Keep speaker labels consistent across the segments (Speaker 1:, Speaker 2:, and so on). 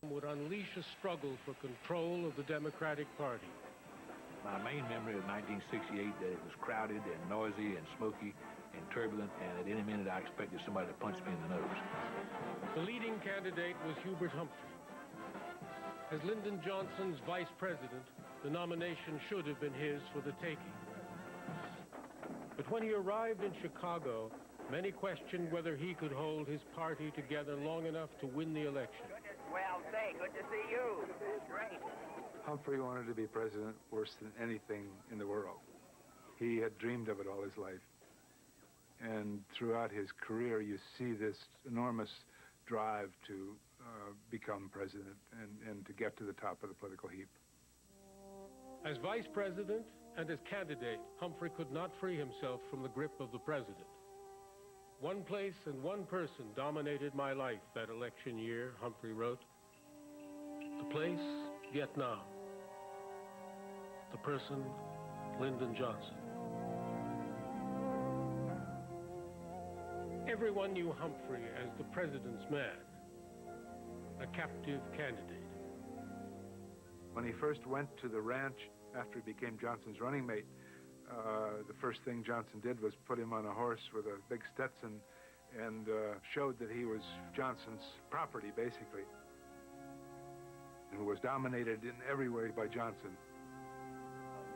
Speaker 1: would unleash a struggle for control of the Democratic Party.
Speaker 2: My main memory of 1968, that it was crowded and noisy and smoky and turbulent, and at any minute I expected somebody to punch me in the nose.
Speaker 1: The leading candidate was Hubert Humphrey. As Lyndon Johnson's vice president, the nomination should have been his for the taking. But when he arrived in Chicago, many questioned whether he could hold his party together long enough to win the election.
Speaker 3: Well, say, good to see you. Great.
Speaker 4: Humphrey wanted to be president worse than anything in the world. He had dreamed of it all his life. And throughout his career, you see this enormous drive to become president and to get to the top of the political heap.
Speaker 1: As vice president and as candidate, Humphrey could not free himself from the grip of the president. One place and one person dominated my life that election year, Humphrey wrote. The place, Vietnam. The person, Lyndon Johnson. Everyone knew Humphrey as the president's man, a captive candidate.
Speaker 4: When he first went to the ranch after he became Johnson's running mate, the first thing Johnson did was put him on a horse with a big Stetson and showed that he was Johnson's property, basically, and was dominated in every way by Johnson.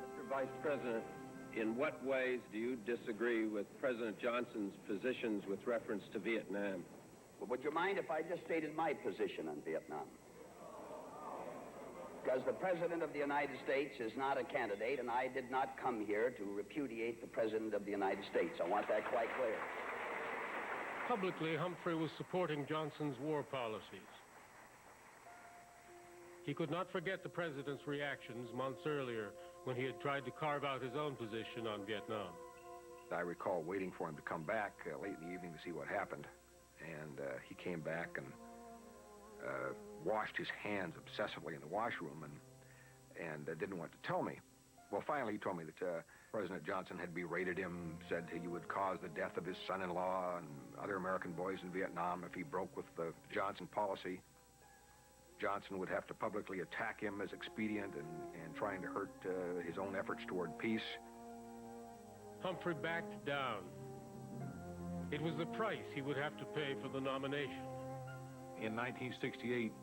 Speaker 5: Mr. Vice President, in what ways do you disagree with President Johnson's positions with reference to Vietnam?
Speaker 3: Well, would you mind if I just stated my position on Vietnam? Because the President of the United States is not a candidate, and I did not come here to repudiate the President of the United States. I want that quite clear.
Speaker 1: Publicly, Humphrey was supporting Johnson's war policies. He could not forget the president's reactions months earlier when he had tried to carve out his own position on Vietnam.
Speaker 6: I recall waiting for him to come back late in the evening to see what happened. And he came back and washed his hands obsessively in the washroom and didn't want to tell me. Well, finally he told me that President Johnson had berated him, said he would cause the death of his son-in-law and other American boys in Vietnam if he broke with the Johnson policy. Johnson would have to publicly attack him as expedient and trying to hurt his own efforts toward peace.
Speaker 1: Humphrey backed down. It was the price he would have to pay for the nomination.
Speaker 2: In 1968,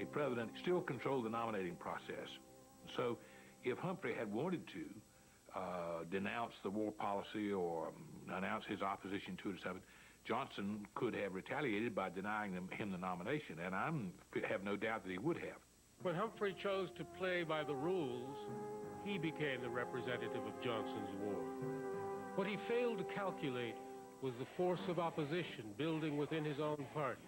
Speaker 2: a president still controlled the nominating process. So if Humphrey had wanted to denounce the war policy or announce his opposition to it or something, Johnson could have retaliated by denying him the nomination, and I have no doubt that he would have.
Speaker 1: When Humphrey chose to play by the rules, he became the representative of Johnson's war. What he failed to calculate was the force of opposition building within his own party.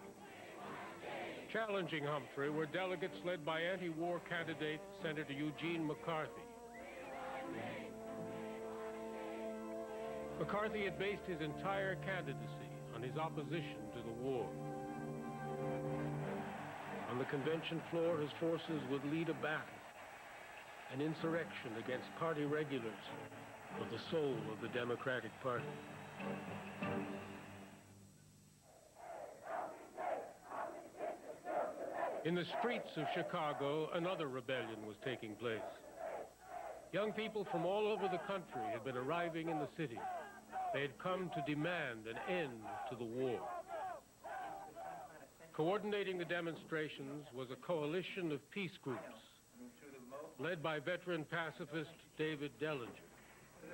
Speaker 1: Challenging Humphrey were delegates led by anti-war candidate Senator Eugene McCarthy. McCarthy had based his entire candidacy on his opposition to the war. On the convention floor, his forces would lead a battle, an insurrection against party regulars of the soul of the Democratic Party. In the streets of Chicago, another rebellion was taking place. Young people from all over the country had been arriving in the city. They had come to demand an end to the war. Coordinating the demonstrations was a coalition of peace groups, led by veteran pacifist David Dellinger.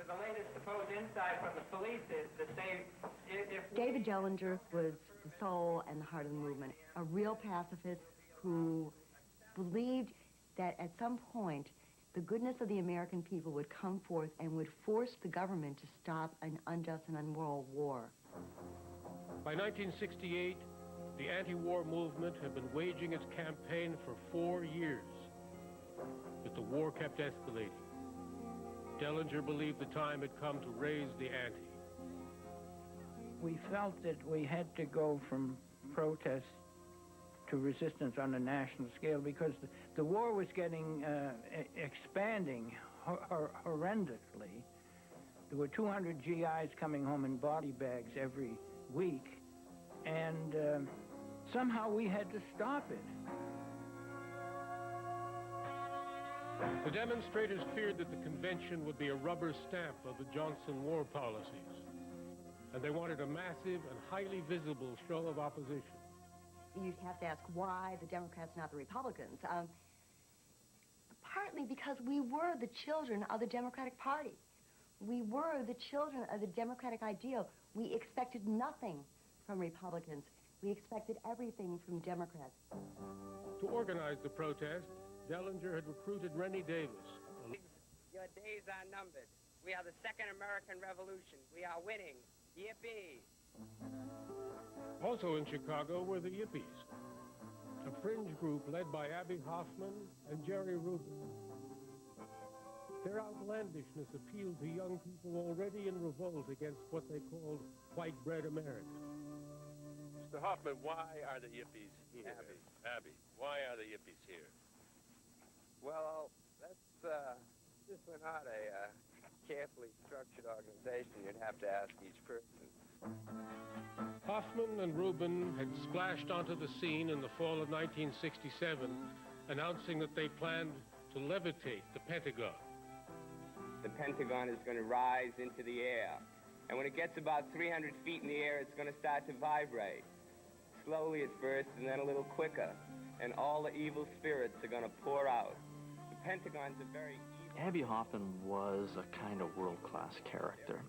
Speaker 7: The latest supposed insight from the police is that
Speaker 8: David Dellinger was the soul and the heart of the movement, a real pacifist who believed that at some point the goodness of the American people would come forth and would force the government to stop an unjust and immoral war.
Speaker 1: By 1968, the anti-war movement had been waging its campaign for 4 years, but the war kept escalating. Dellinger believed the time had come to raise the ante.
Speaker 7: we felt that we had to go from protest to resistance on a national scale because the war was getting expanding horrendously. There were 200 GIs coming home in body bags every week, and somehow we had to stop it.
Speaker 1: The demonstrators feared that the convention would be a rubber stamp of the Johnson war policies, and they wanted a massive and highly visible show of opposition.
Speaker 8: You have to ask why the Democrats, not the Republicans. Partly because we were the children of the Democratic Party. We were the children of the Democratic ideal. We expected nothing from Republicans. We expected everything from Democrats.
Speaker 1: To organize the protest, Dellinger had recruited Rennie Davis.
Speaker 9: Your days are numbered. We are the second American Revolution. We are winning. Yippies.
Speaker 1: Also in Chicago were the Yippies, a fringe group led by Abby Hoffman and Jerry Rubin. Their outlandishness appealed to young people already in revolt against what they called white-bread America.
Speaker 5: Mr. Hoffman, why are the Yippies here? Abby, why are the Yippies here?
Speaker 9: Well, this was not a carefully structured organization. You'd have to ask each person.
Speaker 1: Hoffman and Rubin had splashed onto the scene in the fall of 1967, announcing that they planned to levitate the Pentagon.
Speaker 9: The Pentagon is going to rise into the air. And when it gets about 300 feet in the air, it's going to start to vibrate. Slowly at first, and then a little quicker. And all the evil spirits are going to pour out. The Pentagon's a very evil...
Speaker 10: Abby Hoffman was a kind of world-class character.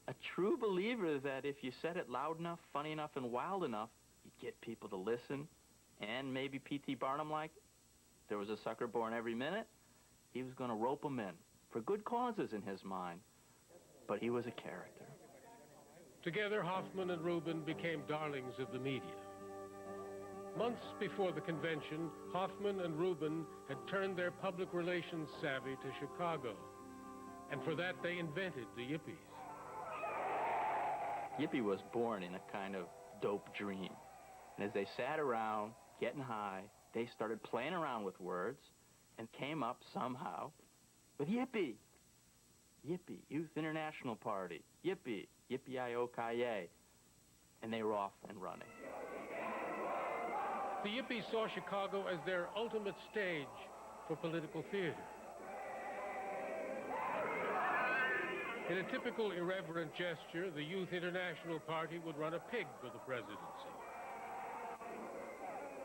Speaker 10: A true believer that if you said it loud enough, funny enough, and wild enough, you'd get people to listen. And maybe P.T. Barnum-like, there was a sucker born every minute, he was going to rope them in. For good causes in his mind. But he was a character.
Speaker 1: Together, Hoffman and Rubin became darlings of the media. Months before the convention, Hoffman and Rubin had turned their public relations savvy to Chicago. And for that, they invented the Yippies.
Speaker 10: Yippie was born in a kind of dope dream. And as they sat around, getting high, they started playing around with words and came up somehow with Yippie. Yippie, Youth International Party. Yippie, Yippee-I-O-Ki-Yay. And they were off and running.
Speaker 1: The Yippies saw Chicago as their ultimate stage for political theater. In a typical irreverent gesture, the Youth International Party would run a pig for the presidency.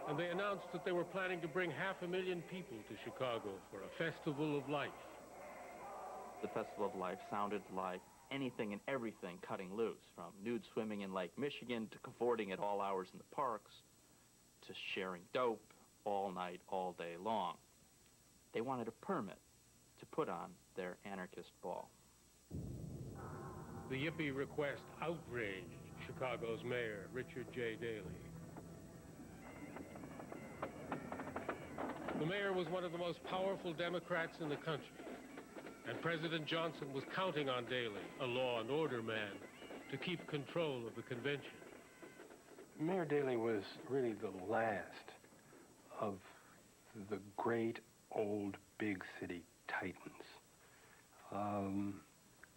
Speaker 1: And they announced that they were planning to bring 500,000 people to Chicago for a festival of life.
Speaker 10: The Festival of Life sounded like anything and everything cutting loose, from nude swimming in Lake Michigan to cavorting at all hours in the parks to sharing dope all night, all day long. They wanted a permit to put on their anarchist ball.
Speaker 1: The Yippie request outraged Chicago's mayor, Richard J. Daley. The mayor was one of the most powerful Democrats in the country. And President Johnson was counting on Daley, a law and order man, to keep control of the convention.
Speaker 11: Mayor Daley was really the last of the great old big city titans.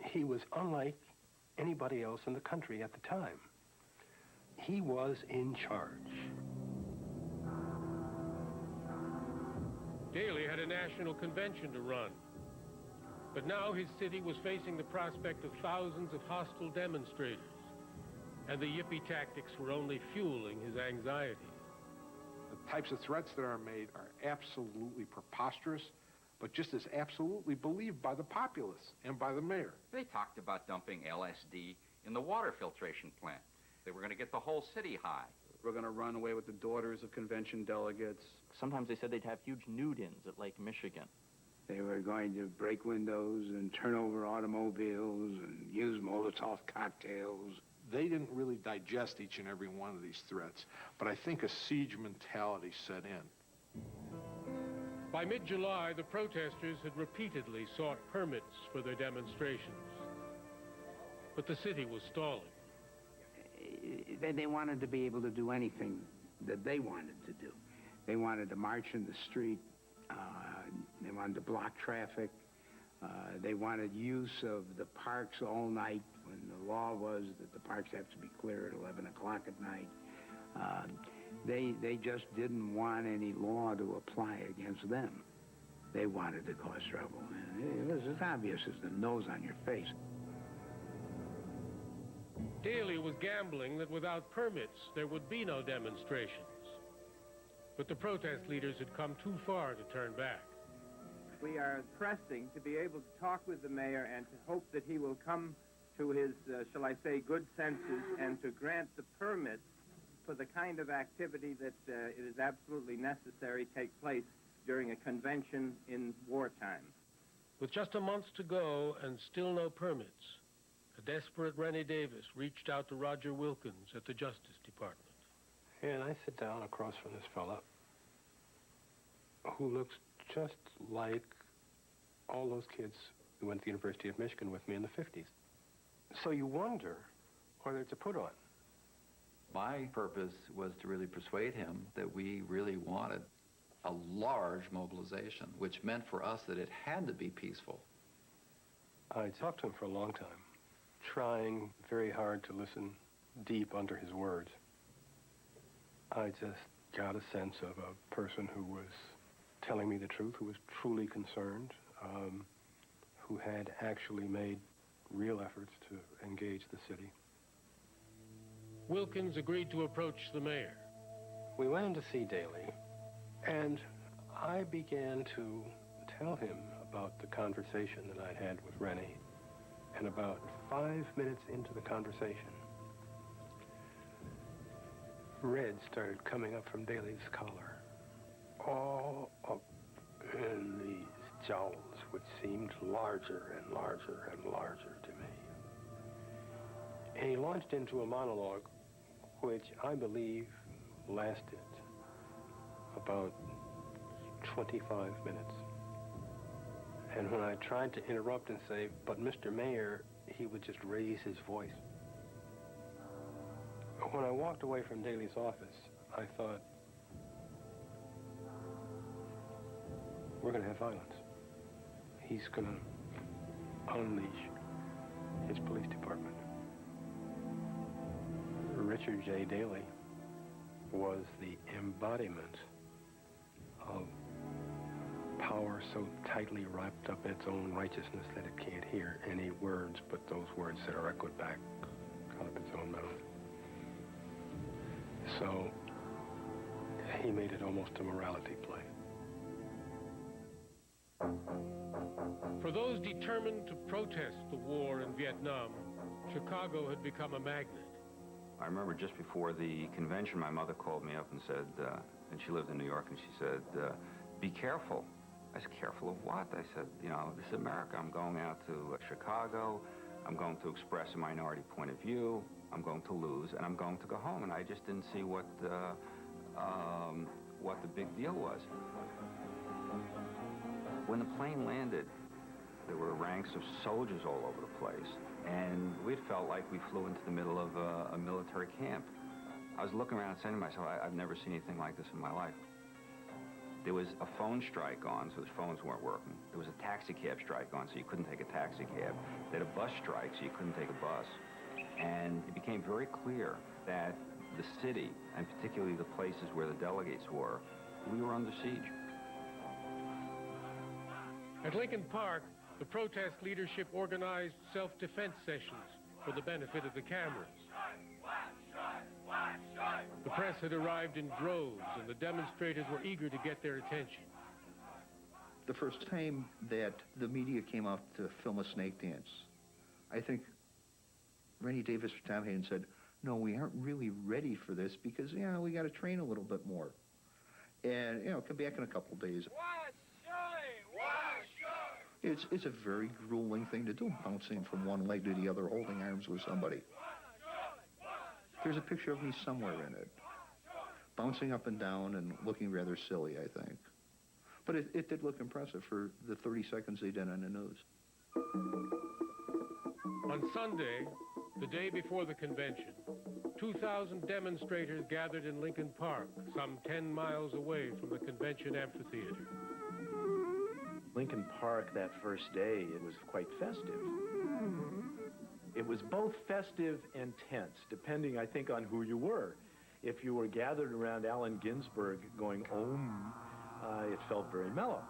Speaker 11: He was unlike anybody else in the country at the time. He was in charge.
Speaker 1: Daley had a national convention to run. But now his city was facing the prospect of thousands of hostile demonstrators, and the Yippie tactics were only fueling his anxiety.
Speaker 4: The types of threats that are made are absolutely preposterous, but just as absolutely believed by the populace and by the mayor.
Speaker 12: They talked about dumping LSD in the water filtration plant. They were going to get the whole city high.
Speaker 13: We're going to run away with the daughters of convention delegates.
Speaker 10: Sometimes they said they'd have huge nude-ins at Lake Michigan.
Speaker 14: They were going to break windows and turn over automobiles and use Molotov cocktails.
Speaker 4: They didn't really digest each and every one of these threats, but I think a siege mentality set in.
Speaker 1: By mid-July, the protesters had repeatedly sought permits for their demonstrations. But the city was stalling.
Speaker 14: They wanted to be able to do anything that they wanted to do. They wanted to march in the street. They wanted to block traffic. They wanted use of the parks all night when the law was that the parks have to be clear at 11 o'clock at night. They just didn't want any law to apply against them. They wanted to cause trouble. And it was as obvious as the nose on your face.
Speaker 1: Daley was gambling that without permits, there would be no demonstrations. But the protest leaders had come too far to turn back.
Speaker 9: We are pressing to be able to talk with the mayor and to hope that he will come to his, shall I say, good senses and to grant the permits for the kind of activity that it is absolutely necessary take place during a convention in wartime.
Speaker 1: With just a month to go and still no permits, a desperate Rennie Davis reached out to Roger Wilkins at the Justice Department.
Speaker 11: And I sit down across from this fella who looks just like all those kids who went to the University of Michigan with me in the 50s. So you wonder whether it's a put-on.
Speaker 12: My purpose was to really persuade him that we really wanted a large mobilization, which meant for us that it had to be peaceful.
Speaker 11: I talked to him for a long time, trying very hard to listen deep under his words. I just got a sense of a person who was telling me the truth, who was truly concerned, who had actually made real efforts to engage the city.
Speaker 1: Wilkins agreed to approach the mayor.
Speaker 11: We went in to see Daley, and I began to tell him about the conversation that I'd had with Rennie. And about 5 minutes into the conversation, red started coming up from Daley's collar, all up in these jowls, which seemed larger and larger and larger to me. And he launched into a monologue which I believe lasted about 25 minutes. And when I tried to interrupt and say, "But Mr. Mayor," he would just raise his voice. When I walked away from Daley's office, I thought, we're going to have violence. He's going to unleash his police department. Richard J. Daley was the embodiment of power so tightly wrapped up in its own righteousness that it can't hear any words but those words that are echoed back out of its own mouth. So he made it almost a morality play.
Speaker 1: For those determined to protest the war in Vietnam, Chicago had become a magnet.
Speaker 15: I remember just before the convention, my mother called me up and said, and she lived in New York, and she said, be careful. I said, careful of what? I said, you know, this is America. I'm going out to Chicago. I'm going to express a minority point of view. I'm going to lose, and I'm going to go home. And I just didn't see what the big deal was. When the plane landed, there were ranks of soldiers all over the place, and we felt like we flew into the middle of a military camp. I was looking around and saying to myself, I've never seen anything like this in my life. There was a phone strike on, so the phones weren't working. There was a taxi cab strike on, so you couldn't take a taxi cab. They had a bus strike, so you couldn't take a bus. And it became very clear that the city, and particularly the places where the delegates were, we were under siege.
Speaker 1: At Lincoln Park, the protest leadership organized self-defense sessions for the benefit of the cameras. The press had arrived in droves, and the demonstrators were eager to get their attention.
Speaker 16: The first time that the media came out to film a snake dance, I think Rennie Davis or Tom Hayden said, no, we aren't really ready for this because, yeah, we got to train a little bit more. And, you know, come back in a couple days. It's a very grueling thing to do, bouncing from one leg to the other, holding arms with somebody. There's a picture of me somewhere in it, bouncing up and down and looking rather silly, I think. But it did look impressive for the 30 seconds they did on the news.
Speaker 1: On Sunday, the day before the convention, 2,000 demonstrators gathered in Lincoln Park, some 10 miles away from the convention amphitheater.
Speaker 17: Lincoln Park that first day, it was quite festive. It was both festive and tense, depending, I think, on who you were. If you were gathered around Allen Ginsberg going, Om, it felt very mellow.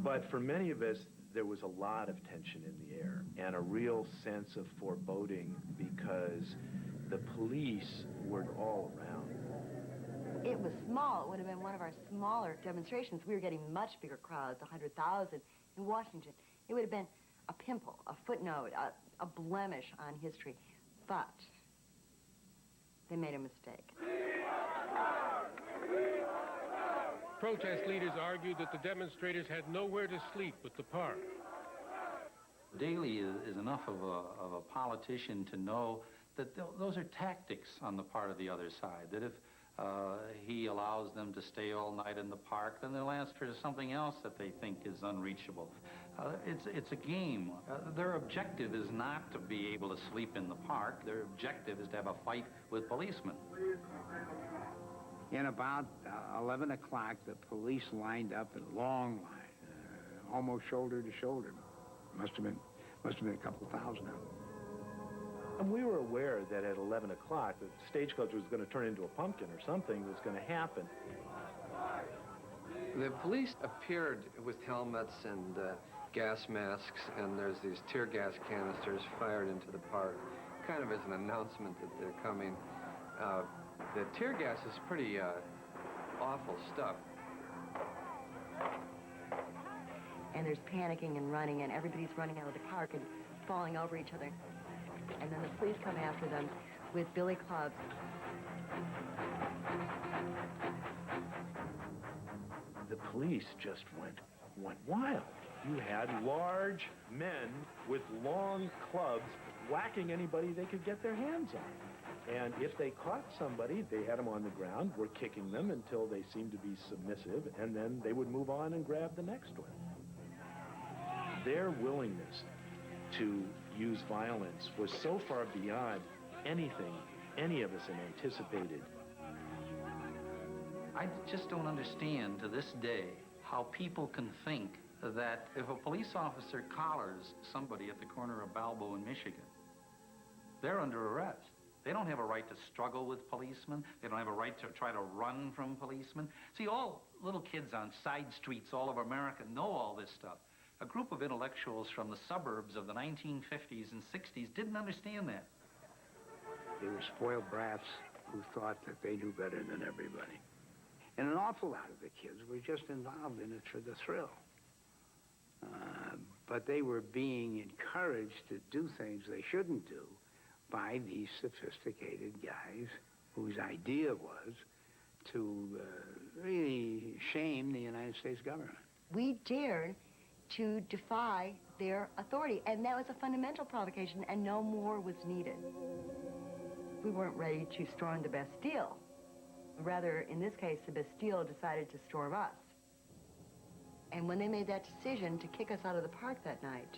Speaker 17: But for many of us, there was a lot of tension in the air and a real sense of foreboding because the police were all around.
Speaker 8: It was small. It would have been one of our smaller demonstrations. We were getting much bigger crowds, 100,000 in Washington. It would have been a pimple, a footnote, a blemish on history. But they made a mistake.
Speaker 1: Protest leaders argued that the demonstrators had nowhere to sleep but the park.
Speaker 18: Daley is enough of a politician to know that those are tactics on the part of the other side, that if he allows them to stay all night in the park, then they'll ask for something else that they think is unreachable. It's a game. Their objective is not to be able to sleep in the park. Their objective is to have a fight with policemen.
Speaker 14: In about 11 o'clock, the police lined up in a long line, almost shoulder to shoulder. Must have been a couple thousand of them.
Speaker 17: And we were aware that at 11 o'clock, the stagecoach was going to turn into a pumpkin or something was going to happen.
Speaker 12: The police appeared with helmets and gas masks, and there's these tear gas canisters fired into the park, kind of as an announcement that they're coming. The tear gas is pretty awful stuff.
Speaker 8: And there's panicking and running, and everybody's running out of the park and falling over each other. And then the police come after them with billy clubs.
Speaker 17: The police just went wild. You had large men with long clubs whacking anybody they could get their hands on. And if they caught somebody, they had them on the ground, were kicking them until they seemed to be submissive, and then they would move on and grab the next one. Their willingness to use violence was so far beyond anything any of us had anticipated.
Speaker 18: I just don't understand to this day how people can think that if a police officer collars somebody at the corner of Balboa in Michigan, they're under arrest. They don't have a right to struggle with policemen. They don't have a right to try to run from policemen. See, all little kids on side streets all over America know all this stuff. A group of intellectuals from the suburbs of the 1950s and 60s didn't understand that.
Speaker 14: They were spoiled brats who thought that they knew better than everybody. And an awful lot of the kids were just involved in it for the thrill. But they were being encouraged to do things they shouldn't do by these sophisticated guys whose idea was to really shame the United States government.
Speaker 8: We dared to defy their authority, and that was a fundamental provocation, and no more was needed. We weren't ready to storm the Bastille. Rather, in this case, the Bastille decided to storm us. And when they made that decision to kick us out of the park that night,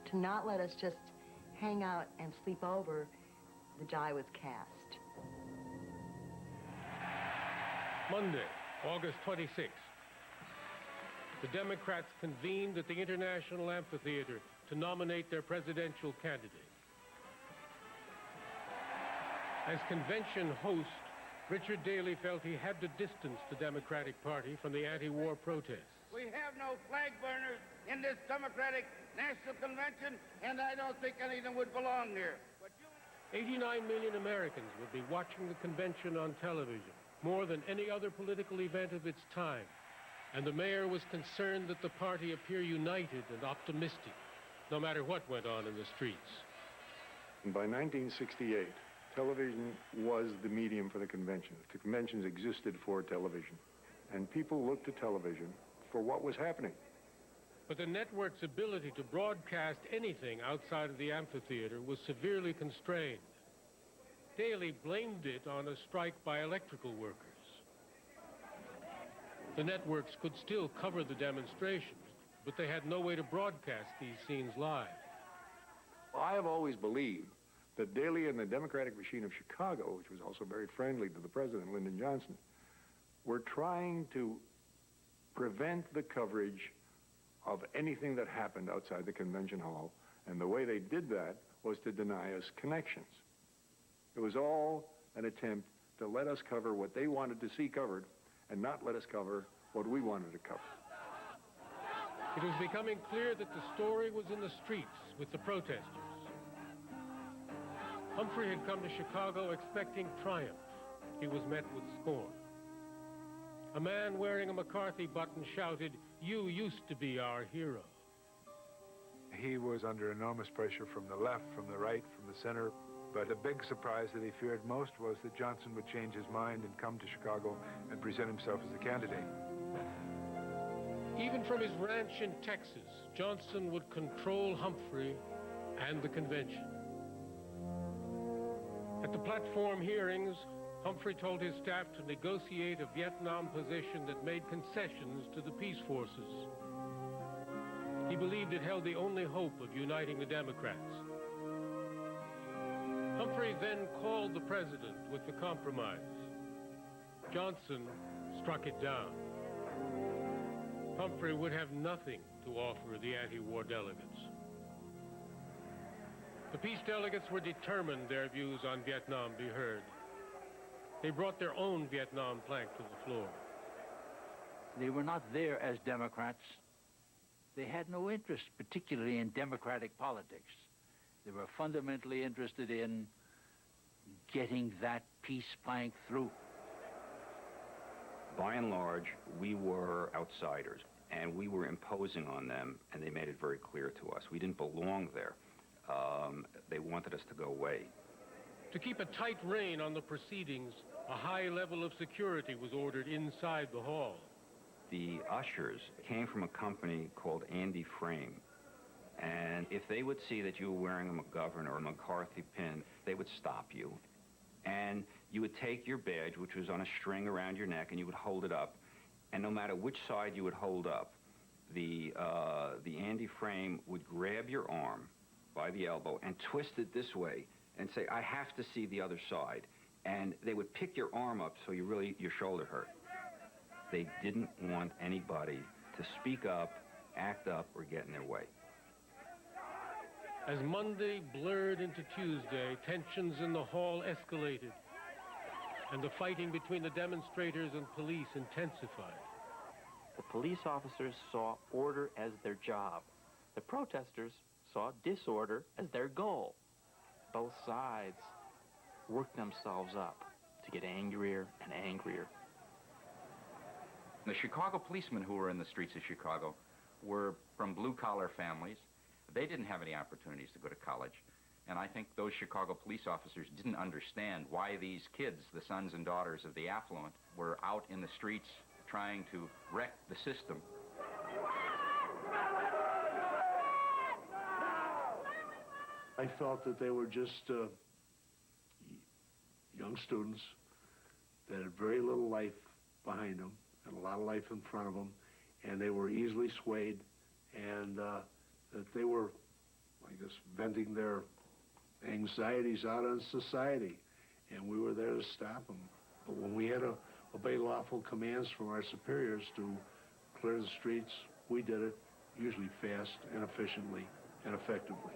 Speaker 8: to not let us just hang out and sleep over, the die was cast.
Speaker 1: Monday, August 26th. The Democrats convened at the International Amphitheater to nominate their presidential candidate. As convention host, Richard Daley felt he had to distance the Democratic Party from the anti-war protests.
Speaker 19: We have no flag burners in this Democratic National Convention, and I don't think any of them would belong here.
Speaker 1: 89 million Americans would be watching the convention on television, more than any other political event of its time. And the mayor was concerned that the party appear united and optimistic, no matter what went on in the streets.
Speaker 4: By 1968, television was the medium for the convention. The conventions existed for television, and people looked to television for what was happening.
Speaker 1: But the network's ability to broadcast anything outside of the amphitheater was severely constrained. Daley blamed it on a strike by electrical workers. The networks could still cover the demonstrations, but they had no way to broadcast these scenes live.
Speaker 4: I have always believed that Daley and the Democratic machine of Chicago, which was also very friendly to the president, Lyndon Johnson, were trying to prevent the coverage of anything that happened outside the convention hall, and the way they did that was to deny us connections. It was all an attempt to let us cover what they wanted to see covered and not let us cover what we wanted to cover.
Speaker 1: It was becoming clear that the story was in the streets with the protesters. Humphrey had come to Chicago expecting triumph. He was met with scorn. A man wearing a McCarthy button shouted, "You used to be our hero."
Speaker 4: He was under enormous pressure from the left, from the right, from the center. But the big surprise that he feared most was that Johnson would change his mind and come to Chicago and present himself as a candidate.
Speaker 1: Even from his ranch in Texas, Johnson would control Humphrey and the convention. At the platform hearings, Humphrey told his staff to negotiate a Vietnam position that made concessions to the peace forces. He believed it held the only hope of uniting the Democrats. Humphrey then called the president with the compromise. Johnson struck it down. Humphrey would have nothing to offer the anti-war delegates. The peace delegates were determined their views on Vietnam be heard. They brought their own Vietnam plank to the floor.
Speaker 20: They were not there as Democrats. They had no interest, particularly in democratic politics. They were fundamentally interested in getting that peace plank through.
Speaker 15: By and large, we were outsiders, and we were imposing on them, and they made it very clear to us. We didn't belong there. They wanted us to go away.
Speaker 1: To keep a tight rein on the proceedings, a high level of security was ordered inside the hall.
Speaker 15: The ushers came from a company called Andy Frame, and if they would see that you were wearing a McGovern or a McCarthy pin, they would stop you. And you would take your badge, which was on a string around your neck, and you would hold it up. And no matter which side you would hold up, the Andy Frame would grab your arm by the elbow and twist it this way and say, "I have to see the other side." And they would pick your arm up so your shoulder hurt. They didn't want anybody to speak up, act up, or get in their way.
Speaker 1: As Monday blurred into Tuesday, tensions in the hall escalated, and the fighting between the demonstrators and police intensified.
Speaker 10: The police officers saw order as their job. The protesters saw disorder as their goal. Both sides worked themselves up to get angrier and angrier.
Speaker 21: The Chicago policemen who were in the streets of Chicago were from blue-collar families. They didn't have any opportunities to go to college. And I think those Chicago police officers didn't understand why these kids, the sons and daughters of the affluent, were out in the streets trying to wreck the system.
Speaker 22: I felt that they were just young students that had very little life behind them and a lot of life in front of them, and they were easily swayed, and that they were, I guess, venting their anxieties out on society, and we were there to stop them. But when we had to obey lawful commands from our superiors to clear the streets, we did it, usually fast and efficiently and effectively.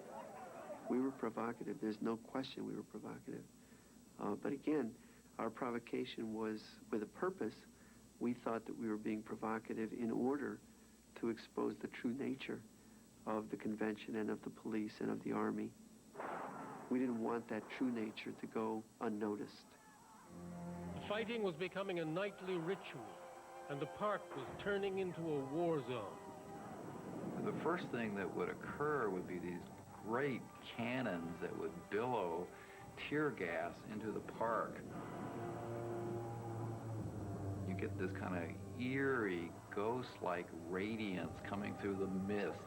Speaker 23: We were provocative. There's no question we were provocative. But again, our provocation was with a purpose. We thought that we were being provocative in order to expose the true nature of the convention and of the police and of the army. We didn't want that true nature to go unnoticed.
Speaker 1: The fighting was becoming a nightly ritual, and the park was turning into a war zone.
Speaker 24: The first thing that would occur would be these great cannons that would billow tear gas into the park. You get this kind of eerie, ghost-like radiance coming through the mist.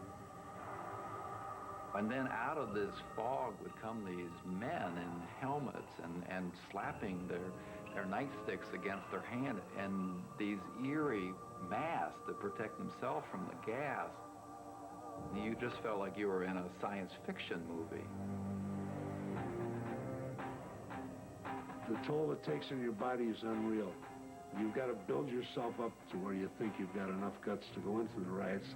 Speaker 24: And then out of this fog would come these men in helmets and slapping their nightsticks against their hand, and these eerie masks to protect themselves from the gas. You just felt like you were in a science fiction movie.
Speaker 22: The toll it takes on your body is unreal. You've got to build yourself up to where you think you've got enough guts to go into the riots.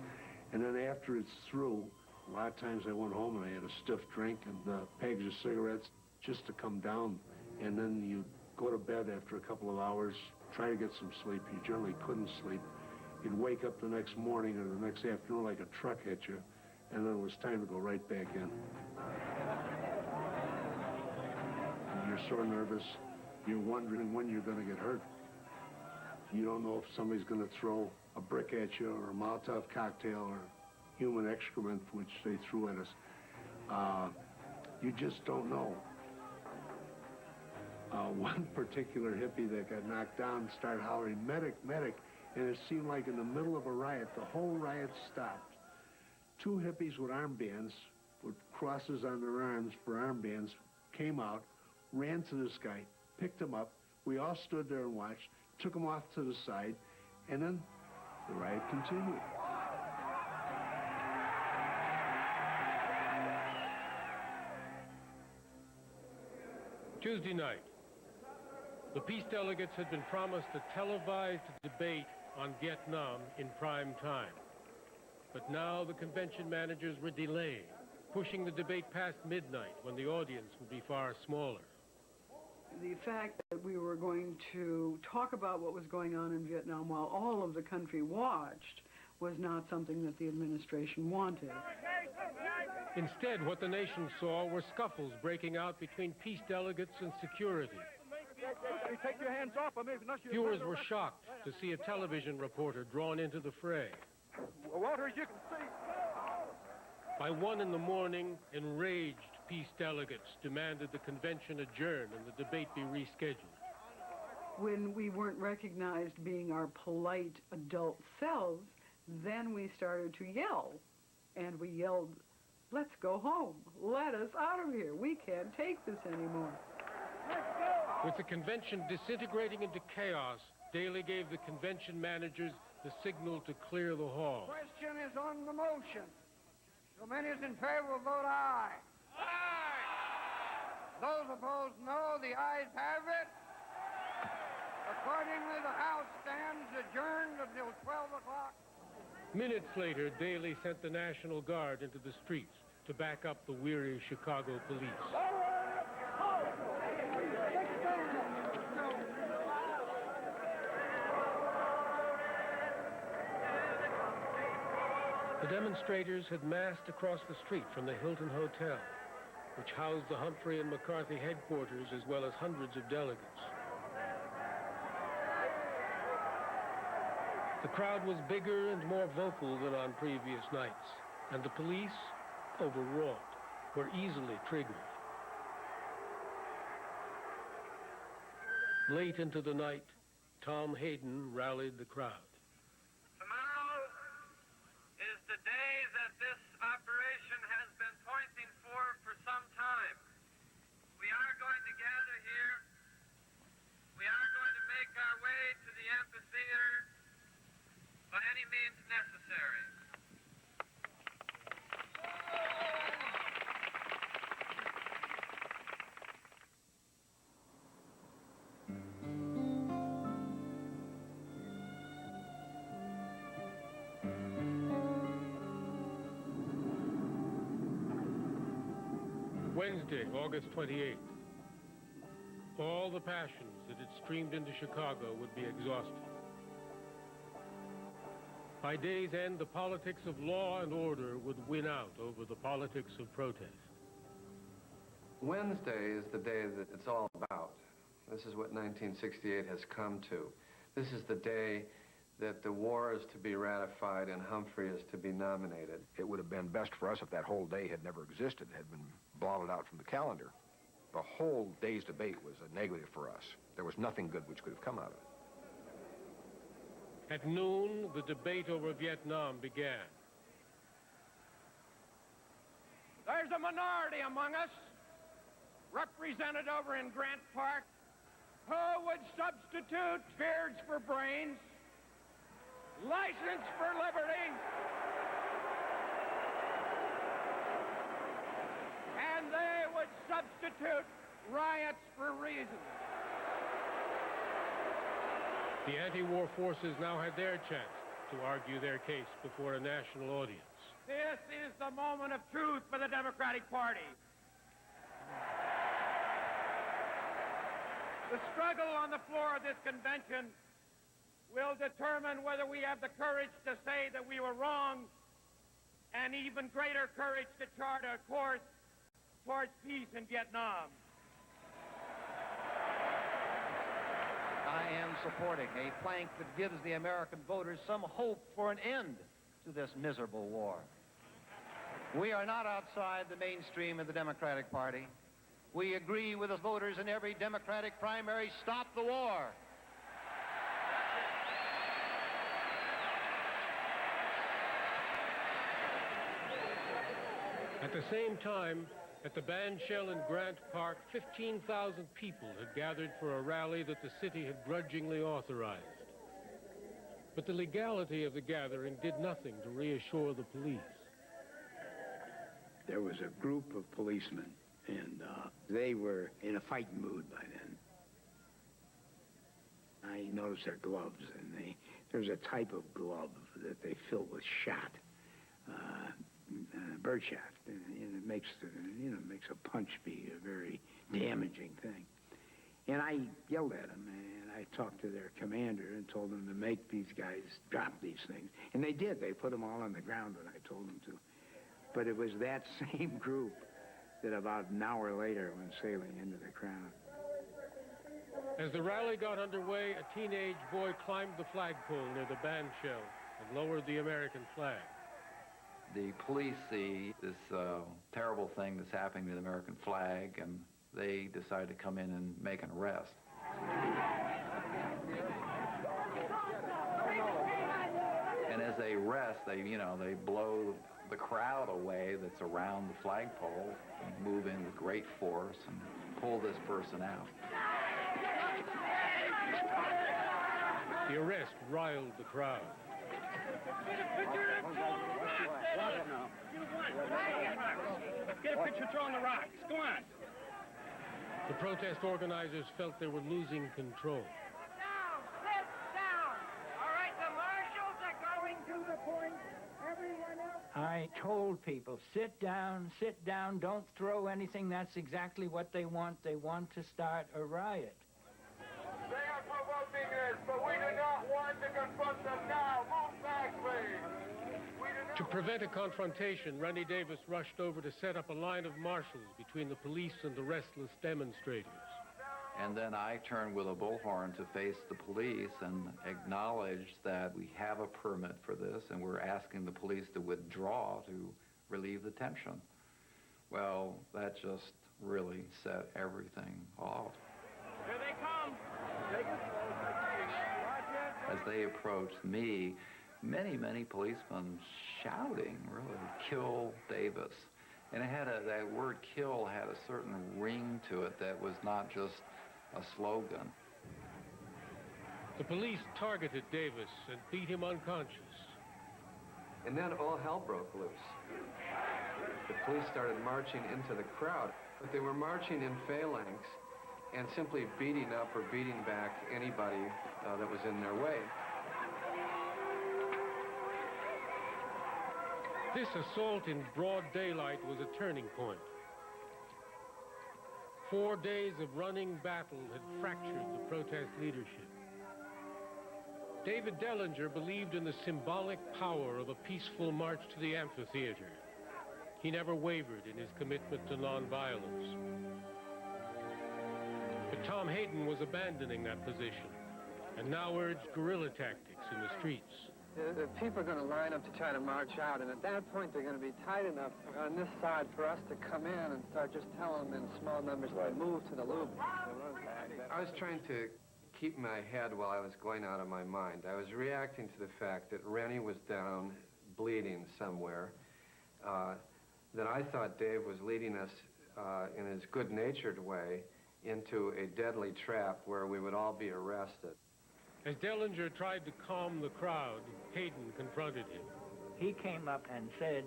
Speaker 22: And then after it's through, a lot of times I went home and I had a stiff drink and pegs of cigarettes just to come down. And then you go to bed after a couple of hours, try to get some sleep. You generally couldn't sleep. You'd wake up the next morning or the next afternoon like a truck hit you, and then it was time to go right back in. You're so nervous, you're wondering when you're going to get hurt. You don't know if somebody's going to throw a brick at you or a Molotov cocktail or human excrement, which they threw at us. You just don't know. One particular hippie that got knocked down started hollering, "Medic, medic," and it seemed like in the middle of a riot, the whole riot stopped. Two hippies with armbands, with crosses on their arms for armbands, came out, ran to this guy, picked him up. We all stood there and watched, took him off to the side, and then the riot continued.
Speaker 1: Tuesday night, the peace delegates had been promised a televised debate on Vietnam in prime time. But now the convention managers were delaying, pushing the debate past midnight when the audience would be far smaller.
Speaker 2: The fact that we were going to talk about what was going on in Vietnam while all of the country watched was not something that the administration wanted.
Speaker 1: Instead, what the nation saw were scuffles breaking out between peace delegates and security.
Speaker 3: Take your hands off of me.
Speaker 1: Viewers were shocked to see a television reporter drawn into the fray.
Speaker 3: Walter, as you can see.
Speaker 1: By 1 in the morning, enraged peace delegates demanded the convention adjourn and the debate be rescheduled.
Speaker 2: When we weren't recognized being our polite adult selves, then we started to yell. And we yelled, "Let's go home. Let us out of here. We can't take this anymore."
Speaker 1: With the convention disintegrating into chaos, Daley gave the convention managers the signal to clear the hall.
Speaker 3: Question is on the motion. So many as in favor will vote aye. Aye! Those opposed, no. The ayes have it. Accordingly, the House stands adjourned until 12 o'clock.
Speaker 1: Minutes later, Daley sent the National Guard into the streets to back up the weary Chicago police. The demonstrators had massed across the street from the Hilton Hotel, which housed the Humphrey and McCarthy headquarters, as well as hundreds of delegates. The crowd was bigger and more vocal than on previous nights, and the police, overwrought, were easily triggered. Late into the night, Tom Hayden rallied the crowd.
Speaker 3: Tomorrow is the day that this operation has been pointing for some time. We are going to gather here. We are going to make our way to the amphitheater by any means necessary.
Speaker 1: Wednesday, August 28th. All the passions that had streamed into Chicago would be exhausted. By day's end, the politics of law and order would win out over the politics of protest.
Speaker 12: Wednesday is the day that it's all about. This is what 1968 has come to. This is the day that the war is to be ratified and Humphrey is to be nominated.
Speaker 6: It would have been best for us if that whole day had never existed, had been blotted out from the calendar. The whole day's debate was a negative for us. There was nothing good which could have come out of it.
Speaker 1: At noon, the debate over Vietnam began.
Speaker 3: There's a minority among us, represented over in Grant Park, who would substitute beards for brains, license for liberty, and they would substitute riots for reason.
Speaker 1: The anti-war forces now had their chance to argue their case before a national audience.
Speaker 3: This is the moment of truth for the Democratic Party. The struggle on the floor of this convention will determine whether we have the courage to say that we were wrong, and even greater courage to chart a course towards peace in Vietnam.
Speaker 5: I am supporting a plank that gives the American voters some hope for an end to this miserable war. We are not outside the mainstream of the Democratic Party. We agree with the voters in every Democratic primary. Stop the war.
Speaker 1: At the same time, at the bandshell in Grant Park, 15,000 people had gathered for a rally that the city had grudgingly authorized. But the legality of the gathering did nothing to reassure the police.
Speaker 14: There was a group of policemen, and they were in a fighting mood by then. I noticed their gloves, and there's a type of glove that they fill with shot. Bird shot, and it makes a punch be a very damaging thing. And I yelled at them, and I talked to their commander and told them to make these guys drop these things. And they did. They put them all on the ground when I told them to. But it was that same group that about an hour later went sailing into the crowd.
Speaker 1: As the rally got underway, a teenage boy climbed the flagpole near the bandshell and lowered the American flag.
Speaker 24: The police see this terrible thing that's happening to the American flag, and they decide to come in and make an arrest. And as they arrest, they blow the crowd away that's around the flagpole, and move in with great force and pull this person out.
Speaker 1: The arrest riled the crowd.
Speaker 3: Get a picture throwing the rocks. Go on.
Speaker 1: The protest organizers felt they were losing control.
Speaker 3: Sit down. All right, the marshals are going to the point. Everyone else.
Speaker 7: I told people, sit down, don't throw anything. That's exactly what they want. They want to start a riot.
Speaker 3: They are provoking us, but we do not want to confront them now. Move back, please.
Speaker 1: To prevent a confrontation, Rennie Davis rushed over to set up a line of marshals between the police and the restless demonstrators.
Speaker 24: And then I turned with a bullhorn to face the police and acknowledged that we have a permit for this and we're asking the police to withdraw to relieve the tension. Well, that just really set everything off.
Speaker 3: Here they come.
Speaker 24: As they approached me, many policemen shouting, really, "Kill Davis." And it had that word kill had a certain ring to it that was not just a slogan.
Speaker 1: The police targeted Davis and beat him unconscious.
Speaker 12: And then all hell broke loose. The police started marching into the crowd, but they were marching in phalanx and simply beating up or beating back anybody that was in their way.
Speaker 1: This assault in broad daylight was a turning point. 4 days of running battle had fractured the protest leadership. David Dellinger believed in the symbolic power of a peaceful march to the amphitheater. He never wavered in his commitment to nonviolence. But Tom Hayden was abandoning that position and now urged guerrilla tactics in the streets.
Speaker 12: The people are going to line up to try to march out, and at that point they're going to be tight enough on this side for us to come in and start just telling them in small numbers to move to the loop. I was trying to keep my head while I was going out of my mind. I was reacting to the fact that Rennie was down, bleeding somewhere, that I thought Dave was leading us in his good-natured way into a deadly trap where we would all be arrested.
Speaker 1: As Dellinger tried to calm the crowd, Hayden confronted him.
Speaker 7: He came up and said,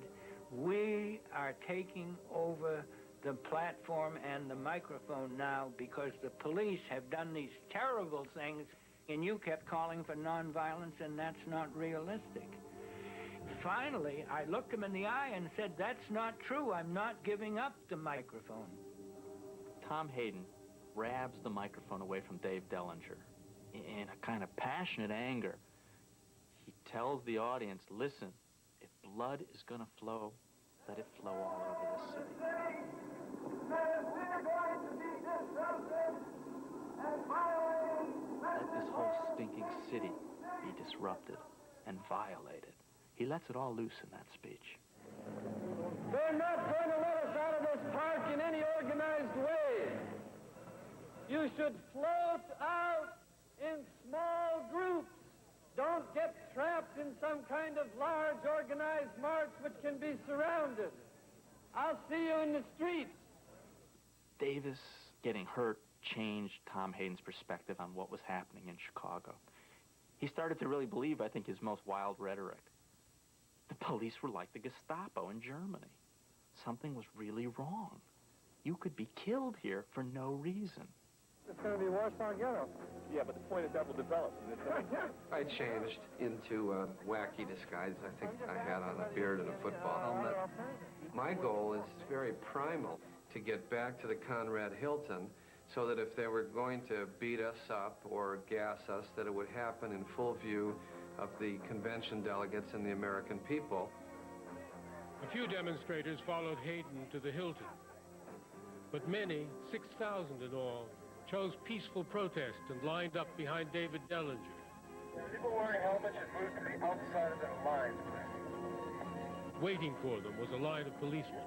Speaker 7: "We are taking over the platform and the microphone now because the police have done these terrible things, and you kept calling for nonviolence, and that's not realistic." Finally, I looked him in the eye and said, "That's not true. I'm not giving up the microphone."
Speaker 10: Tom Hayden grabs the microphone away from Dave Dellinger. in a kind of passionate anger, he tells the audience, listen, if blood is going to flow, let it flow all over the city. Let this whole stinking city be disrupted and violated. He lets it all loose in that speech.
Speaker 3: They're not going to let us out of this park in any organized way. You should float out in small groups. Don't get trapped in some kind of large organized march which can be surrounded. I'll see you in the streets.
Speaker 10: Davis getting hurt changed Tom Hayden's perspective on what was happening in Chicago. He started to really believe, I think, his most wild rhetoric. The police were like the Gestapo in Germany. Something was really wrong. You could be killed here for no reason.
Speaker 3: It's going to be Warsaw Ghetto.
Speaker 9: Yeah, but the point is that will develop.
Speaker 12: I changed into a wacky disguise. I think I had on a beard and a football helmet. My goal is very primal, to get back to the Conrad Hilton so that if they were going to beat us up or gas us, that it would happen in full view of the convention delegates and the American people.
Speaker 1: A few demonstrators followed Hayden to the Hilton, but many, 6,000 in all, chose peaceful protest and lined up behind David Dellinger.
Speaker 3: People wearing helmets should move to the outside of the lines,
Speaker 1: Waiting for them was a line of policemen.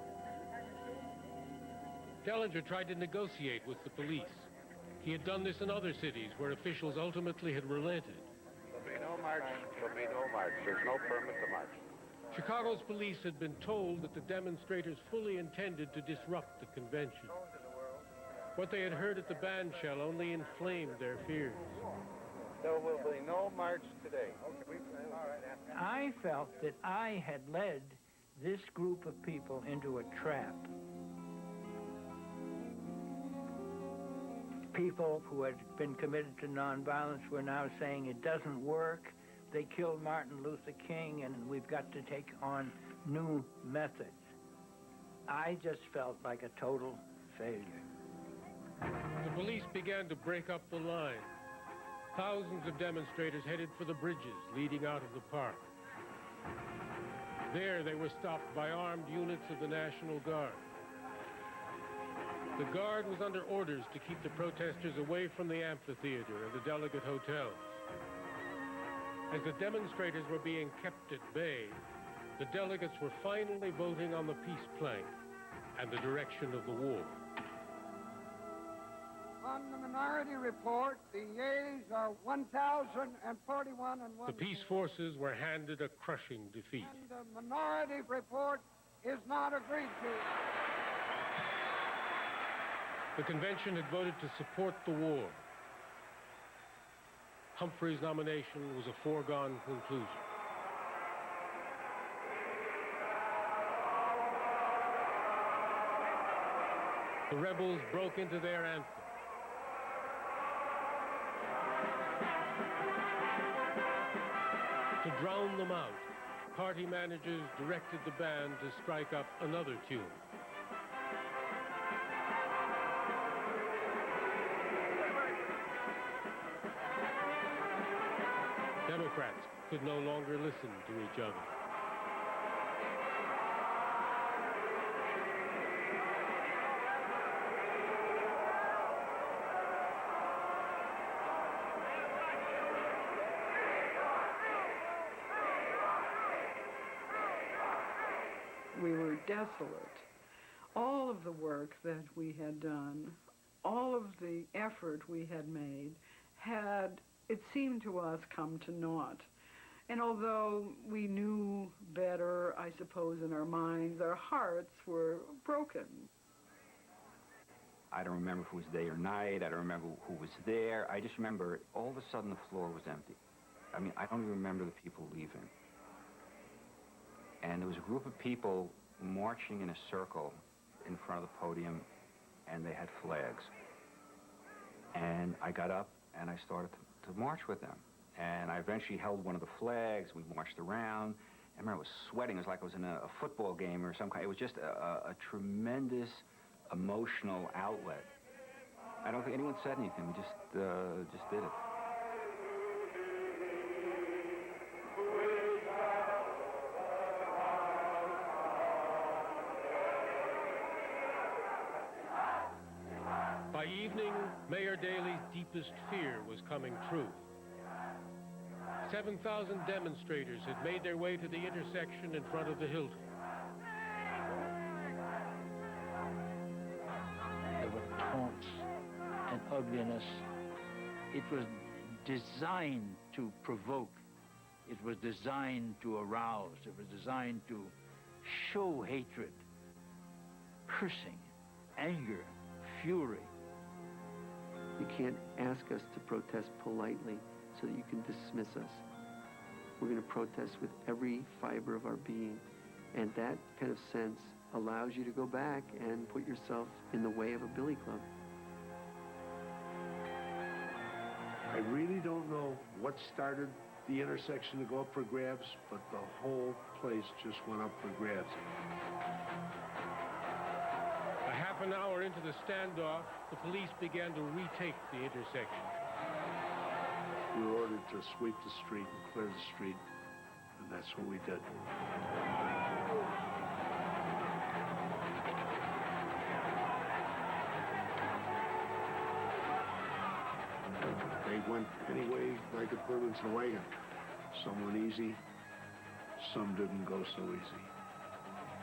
Speaker 1: Dellinger tried to negotiate with the police. He had done this in other cities where officials ultimately had relented.
Speaker 9: There'll be no march. There'll be no march. There's no permit to march.
Speaker 1: Chicago's police had been told that the demonstrators fully intended to disrupt the convention. What they had heard at the bandshell only inflamed their fears.
Speaker 9: There will be no march today.
Speaker 7: I felt that I had led this group of people into a trap. People who had been committed to nonviolence were now saying it doesn't work. They killed Martin Luther King, and we've got to take on new methods. I just felt like a total failure.
Speaker 1: The police began to break up the line. Thousands of demonstrators headed for the bridges leading out of the park. There, they were stopped by armed units of the National Guard. The Guard was under orders to keep the protesters away from the amphitheater and the delegate hotels. As the demonstrators were being kept at bay, the delegates were finally voting on the peace plank and the direction of the war.
Speaker 3: On the minority report, the yeas are 1,041 and 1.
Speaker 1: The peace forces were handed a crushing defeat.
Speaker 3: And the minority report is not agreed to.
Speaker 1: The convention had voted to support the war. Humphrey's nomination was a foregone conclusion. The rebels broke into their anthem. To drown them out, party managers directed the band to strike up another tune. Democrats could no longer listen to each other.
Speaker 2: We were desolate. All of the work that we had done, all of the effort we had made had, it seemed to us, come to naught. And although we knew better, I suppose, in our minds, our hearts were broken.
Speaker 15: I don't remember if it was day or night. I don't remember who was there. I just remember all of a sudden the floor was empty. I mean, I don't even remember the people leaving. And there was a group of people marching in a circle in front of the podium, and they had flags. And I got up and I started to march with them. And I eventually held one of the flags. We marched around. I remember I was sweating. It was like I was in a football game or some kind. It was just a tremendous emotional outlet. I don't think anyone said anything. We just did it.
Speaker 1: By evening, Mayor Daley's deepest fear was coming true. 7,000 demonstrators had made their way to the intersection in front of the Hilton.
Speaker 20: There were taunts and ugliness. It was designed to provoke. It was designed to arouse. It was designed to show hatred, cursing, anger, fury.
Speaker 23: You can't ask us to protest politely so that you can dismiss us. We're going to protest with every fiber of our being. And that kind of sense allows you to go back and put yourself in the way of a billy club.
Speaker 22: I really don't know what started the intersection to go up for grabs, but the whole place just went up for grabs.
Speaker 1: A half an hour into the standoff, the police began to retake the intersection.
Speaker 22: We were ordered to sweep the street and clear the street, and that's what we did. They went any way I could put them into the wagon. Some went easy, some didn't go so easy.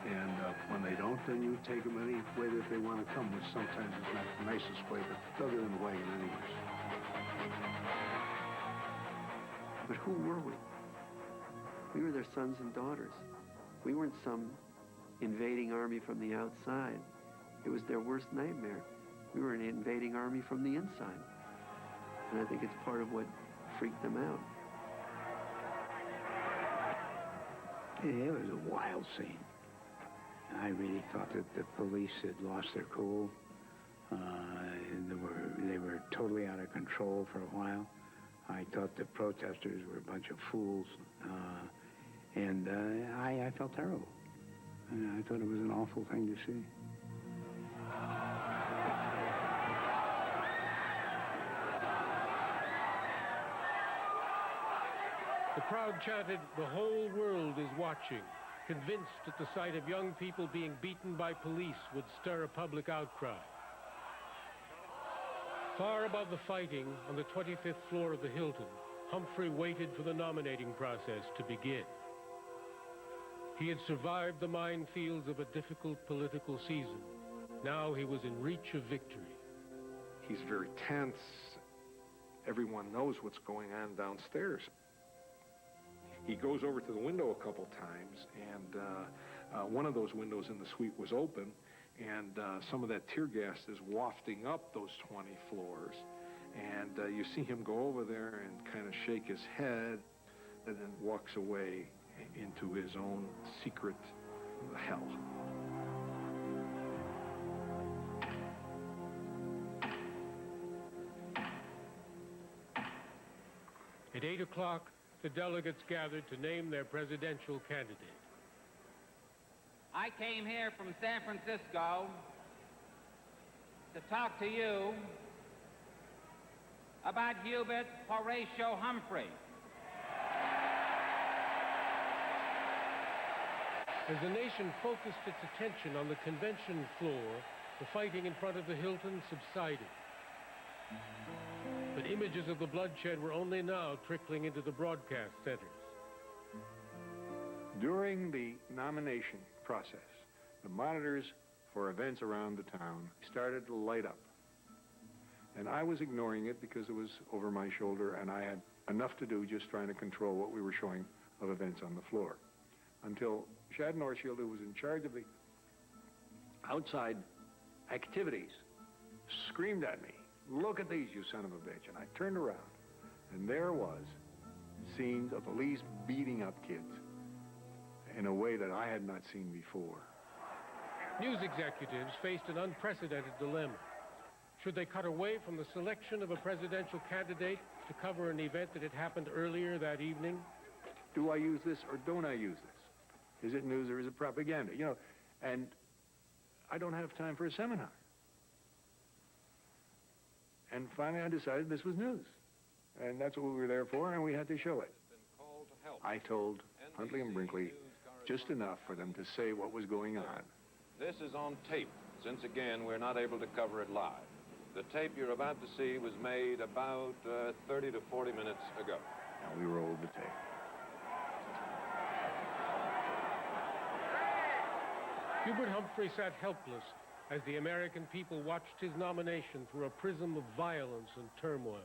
Speaker 22: And when they don't, then you take them any way that they want to come, which sometimes is not the nicest way, but they'll get in the wagon anyways.
Speaker 23: But who were we? We were their sons and daughters. We weren't some invading army from the outside. It was their worst nightmare. We were an invading army from the inside. And I think it's part of what freaked them out.
Speaker 14: Yeah, it was a wild scene. I really thought that the police had lost their cool. They were totally out of control for a while. I thought the protesters were a bunch of fools. And I felt terrible. I thought it was an awful thing to see.
Speaker 1: The crowd chanted, "The whole world is watching," convinced that the sight of young people being beaten by police would stir a public outcry. Far above the fighting, on the 25th floor of the Hilton, Humphrey waited for the nominating process to begin. He had survived the minefields of a difficult political season. Now he was in reach of victory.
Speaker 6: He's very tense. Everyone knows what's going on downstairs. He goes over to the window a couple times, and one of those windows in the suite was open, and some of that tear gas is wafting up those 20 floors. And you see him go over there and kind of shake his head, and then walks away into his own secret hell.
Speaker 1: At 8 o'clock, the delegates gathered to name their presidential candidate.
Speaker 3: I came here from San Francisco to talk to you about Hubert Horatio Humphrey.
Speaker 1: As the nation focused its attention on the convention floor, the fighting in front of the Hilton subsided. But images of the bloodshed were only now trickling into the broadcast centers.
Speaker 4: During the nomination process, the monitors for events around the town started to light up. And I was ignoring it because it was over my shoulder and I had enough to do just trying to control what we were showing of events on the floor. Until Shad Northshield, who was in charge of the outside activities, screamed at me, "Look at these, you son of a bitch." And I turned around, and there was scenes of police beating up kids in a way that I had not seen before.
Speaker 1: News executives faced an unprecedented dilemma. Should they cut away from the selection of a presidential candidate to cover an event that had happened earlier that evening?
Speaker 4: Do I use this or don't I use this? Is it news or is it propaganda? You know, and I don't have time for a seminar. And finally I decided this was news. And that's what we were there for, and we had to show it. I told Huntley and Brinkley just enough for them to say what was going on.
Speaker 9: This is on tape, since again we're not able to cover it live.
Speaker 11: The tape you're about to see was made about 30 to 40 minutes ago.
Speaker 6: Now we rolled the tape.
Speaker 1: Hubert Humphrey sat helpless as the American people watched his nomination through a prism of violence and turmoil.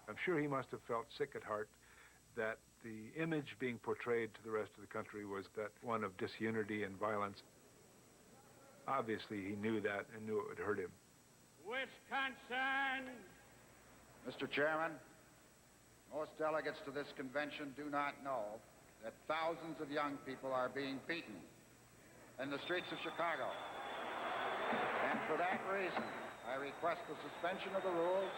Speaker 4: I'm sure he must have felt sick at heart that the image being portrayed to the rest of the country was that one of disunity and violence. Obviously, he knew that and knew it would hurt him.
Speaker 19: Wisconsin!
Speaker 13: Mr. Chairman, most delegates to this convention do not know that thousands of young people are being beaten in the streets of Chicago. And for that reason, I request the suspension of the rules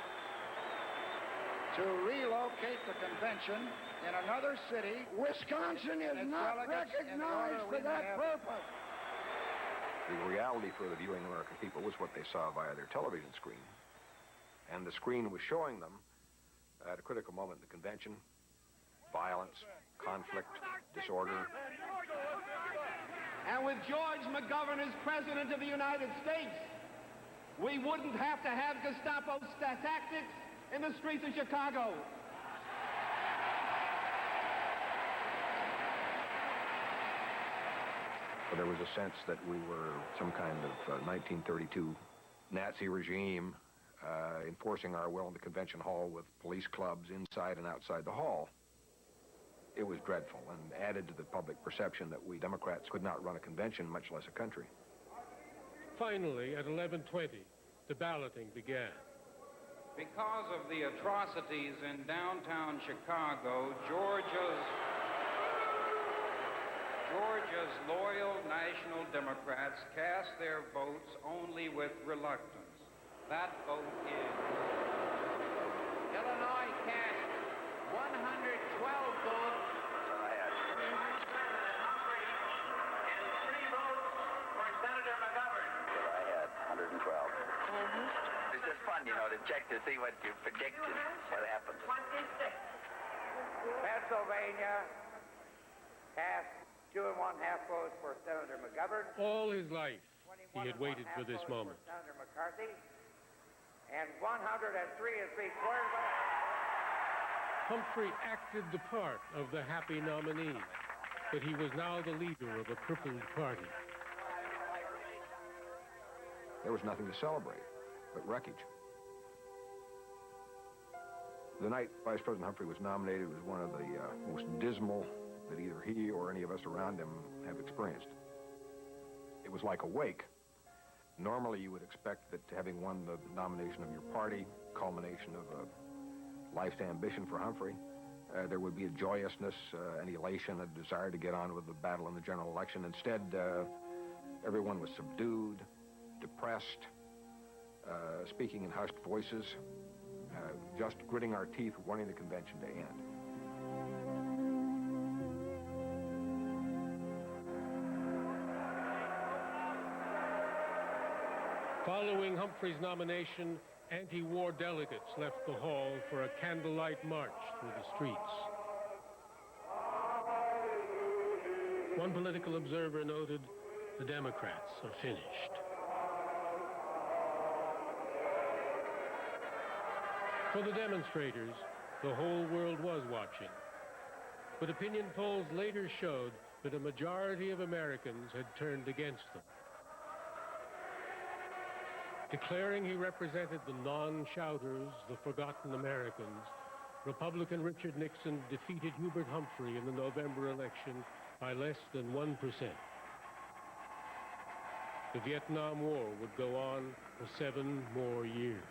Speaker 13: to relocate the convention in another city.
Speaker 19: Wisconsin is not recognized for that purpose.
Speaker 6: The reality for the viewing American people was what they saw via their television screen. And the screen was showing them, at a critical moment in the convention, violence, conflict, disorder.
Speaker 19: And with George McGovern as President of the United States, we wouldn't have to have Gestapo tactics in the streets of Chicago.
Speaker 6: There was a sense that we were some kind of 1932 Nazi regime enforcing our will in the convention hall with police clubs inside and outside the hall. It was dreadful and added to the public perception that we Democrats could not run a convention, much less a country.
Speaker 1: Finally, at 11:20, the balloting began.
Speaker 3: Because of the atrocities in downtown Chicago, Georgia's loyal National Democrats cast their votes only with reluctance. That vote is...
Speaker 19: Illinois cast 112 votes.
Speaker 9: Humphrey and 3 votes for Senator McGovern.
Speaker 16: I had 112. It's just fun, you know, to check to see what you predicted, what happened.
Speaker 19: 26. Pennsylvania cast 2 1/2 votes for Senator McGovern.
Speaker 1: All his life, he had waited for this moment.
Speaker 19: For Senator McCarthy, and 103 3/4 votes.
Speaker 1: Humphrey acted the part of the happy nominee, but he was now the leader of a crippled party.
Speaker 6: There was nothing to celebrate but wreckage. The night Vice President Humphrey was nominated was one of the most dismal that either he or any of us around him have experienced. It was like a wake. Normally you would expect that having won the nomination of your party, culmination of a life's ambition for Humphrey, there would be a joyousness, an elation, a desire to get on with the battle in the general election. Instead, everyone was subdued, depressed, speaking in hushed voices, just gritting our teeth, wanting the convention to end.
Speaker 1: Following Humphrey's nomination, anti-war delegates left the hall for a candlelight march through the streets. One political observer noted, the Democrats are finished. For the demonstrators, the whole world was watching. But opinion polls later showed that a majority of Americans had turned against them. Declaring he represented the non-shouters, the forgotten Americans, Republican Richard Nixon defeated Hubert Humphrey in the November election by less than 1%. The Vietnam War would go on for 7 more years.